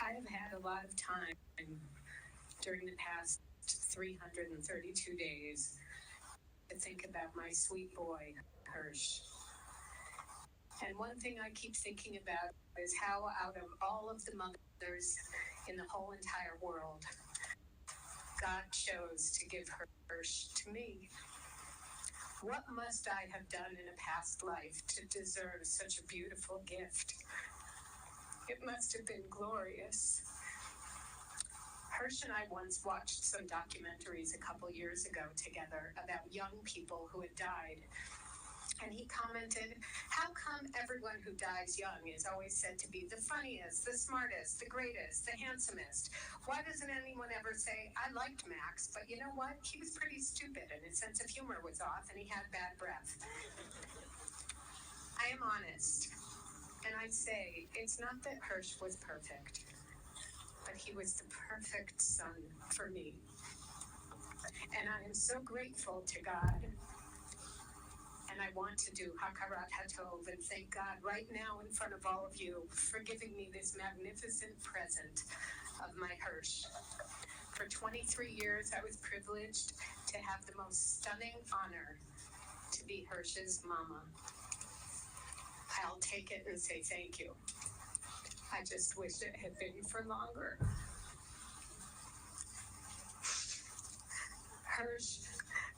I have had a lot of time during the past 332 days to think about my sweet boy, Hirsch. And one thing I keep thinking about is how, out of all of the mothers in the whole entire world, God chose to give Hirsch to me. What must I have done in a past life to deserve such a beautiful gift? It must have been glorious. Hirsch and I once watched some documentaries a couple years ago together about young people who had died. And he commented, how come everyone who dies young is always said to be the funniest, the smartest, the greatest, the handsomest? Why doesn't anyone ever say, I liked Max, but you know what? He was pretty stupid and his sense of humor was off and he had bad breath. I am honest, and I say it's not that Hirsch was perfect, but he was the perfect son for me. And I am so grateful to God. And I want to do Hakarat Hatov and thank God right now in front of all of you for giving me this magnificent present of my Hirsch. For 23 years, I was privileged to have the most stunning honor to be Hirsch's mama. I'll take it and say thank you. I just wish it had been for longer. Hirsch,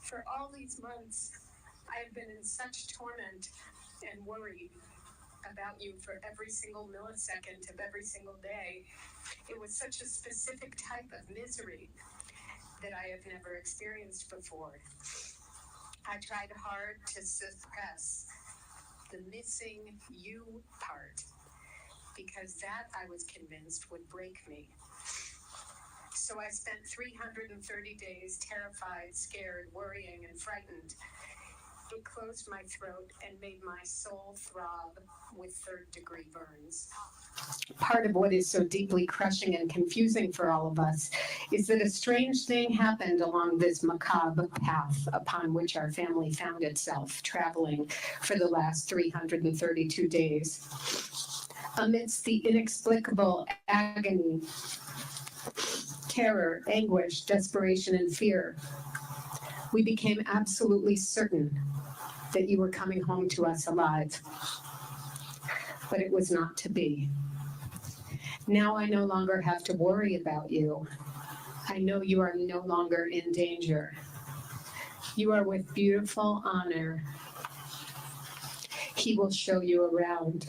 for all these months, I have been in such torment and worry about you for every single millisecond of every single day. It was such a specific type of misery that I have never experienced before. I tried hard to suppress the missing you part because that I was convinced would break me. So I spent 330 days terrified, scared, worrying, and frightened. It closed my throat and made my soul throb with third-degree burns. Part of what is so deeply crushing and confusing for all of us is that a strange thing happened along this macabre path upon which our family found itself traveling for the last 332 days. Amidst the inexplicable agony, terror, anguish, desperation, and fear, we became absolutely certain that you were coming home to us alive. But it was not to be. Now I no longer have to worry about you. I know you are no longer in danger. You are with beautiful honor. He will show you around.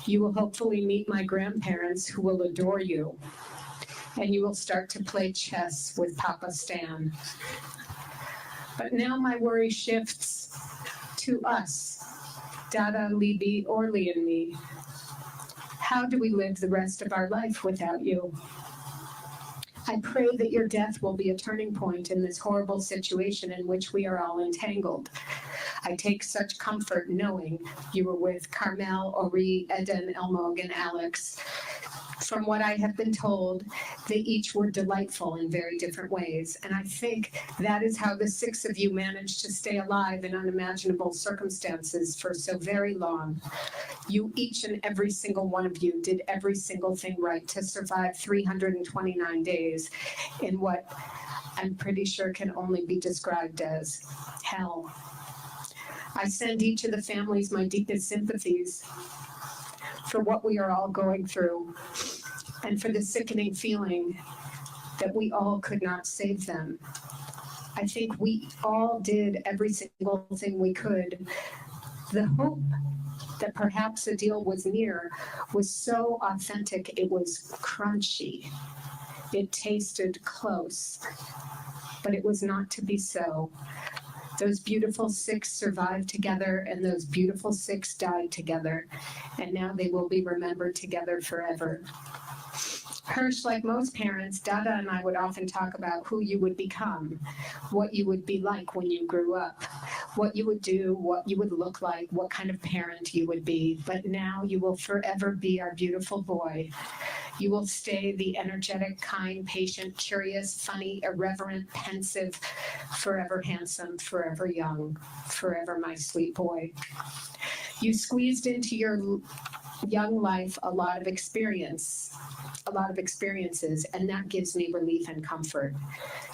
You will hopefully meet my grandparents who will adore you. And you will start to play chess with Papa Stan. But now my worry shifts to us, Dada, Libby, Orly, and me. How do we live the rest of our life without you? I pray that your death will be a turning point in this horrible situation in which we are all entangled. I take such comfort knowing you were with Carmel, Ori, Eden, Elmog, and Alex. From what I have been told, they each were delightful in very different ways. And I think that is how the six of you managed to stay alive in unimaginable circumstances for so very long. You, each and every single one of you, did every single thing right to survive 329 days in what I'm pretty sure can only be described as hell. I send each of the families my deepest sympathies for what we are all going through and for the sickening feeling that we all could not save them. I think we all did every single thing we could. The hope that perhaps a deal was near was so authentic, it was crunchy. It tasted close, but it was not to be so. Those beautiful six survived together, and those beautiful six died together, and now they will be remembered together forever. Hirsch, like most parents, Dada and I would often talk about who you would become, what you would be like when you grew up, what you would do, what you would look like, what kind of parent you would be. But now you will forever be our beautiful boy. You will stay the energetic, kind, patient, curious, funny, irreverent, pensive, forever handsome, forever young, forever my sweet boy. You squeezed into your young life, a lot of experiences, and that gives me relief and comfort.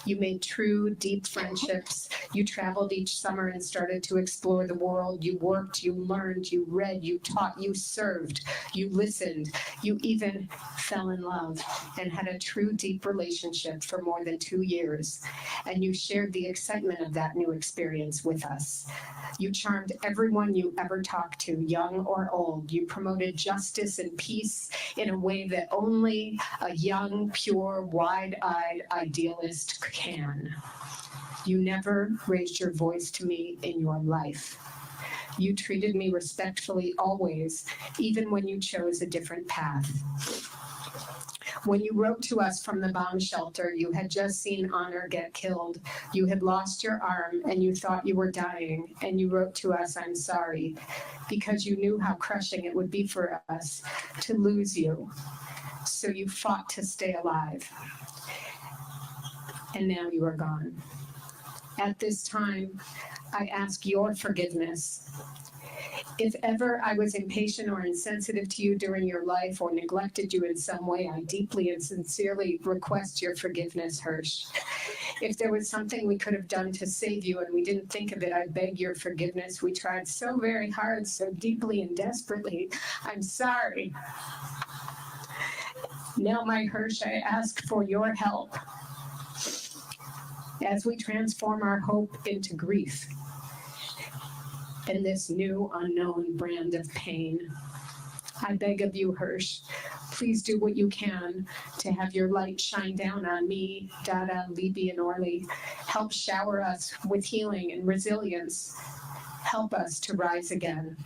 You made true, deep friendships. You traveled each summer and started to explore the world. You worked, you learned, you read, you taught, you served, you listened. You even fell in love and had a true, deep relationship for more than 2 years. And you shared the excitement of that new experience with us. You charmed everyone you ever talked to, young or old. You promoted justice and peace in a way that only a young, pure, wide-eyed idealist can. You never raised your voice to me in your life. You treated me respectfully always, even when you chose a different path. When you wrote to us from the bomb shelter, you had just seen Honor get killed. You had lost your arm and you thought you were dying. And you wrote to us, "I'm sorry," because you knew how crushing it would be for us to lose you. So you fought to stay alive. And now you are gone. At this time, I ask your forgiveness. If ever I was impatient or insensitive to you during your life or neglected you in some way, I deeply and sincerely request your forgiveness, Hirsch. If there was something we could have done to save you and we didn't think of it, I beg your forgiveness. We tried so very hard, so deeply and desperately. I'm sorry. Now, my Hirsch, I ask for your help as we transform our hope into grief and this new unknown brand of pain. I beg of you, Hirsch, please do what you can to have your light shine down on me, Dada, Libby, and Orly. Help shower us with healing and resilience. Help us to rise again.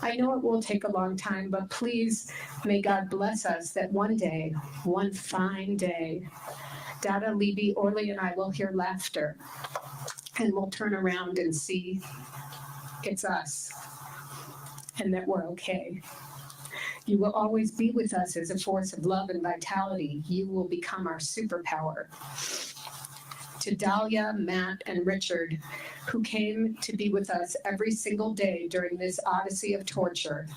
I know it will take a long time, but please, may God bless us that one day, one fine day, Dada, Libby, Orly, and I will hear laughter, and we'll turn around and see it's us, and that we're okay. You will always be with us as a force of love and vitality. You will become our superpower. To Dahlia, Matt, and Richard, who came to be with us every single day during this odyssey of torture,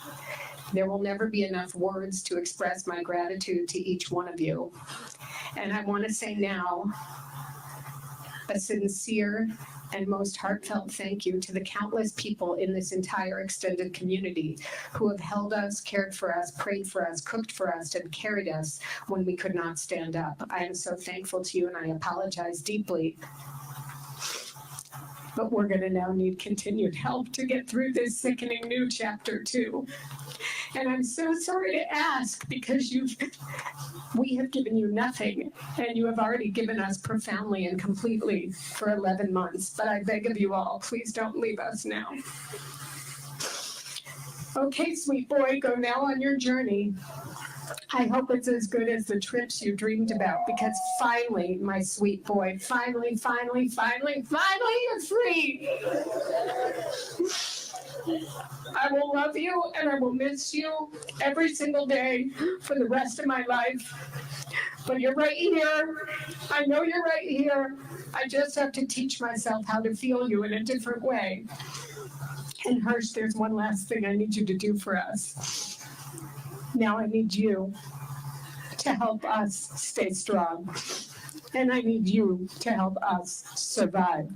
there will never be enough words to express my gratitude to each one of you. And I want to say now, a sincere and most heartfelt thank you to the countless people in this entire extended community who have held us, cared for us, prayed for us, cooked for us, and carried us when we could not stand up. I am so thankful to you, and I apologize deeply. But we're going to now need continued help to get through this sickening new chapter too. And I'm so sorry to ask, because we have given you nothing, and you have already given us profoundly and completely for 11 months. But I beg of you all, please don't leave us now. Okay, sweet boy, go now on your journey. I hope it's as good as the trips you dreamed about, because finally, my sweet boy, finally, you're free. I will love you and I will miss you every single day for the rest of my life. But you're right here. I know you're right here. I just have to teach myself how to feel you in a different way. And Hirsch, there's one last thing I need you to do for us. Now I need you to help us stay strong. And I need you to help us survive.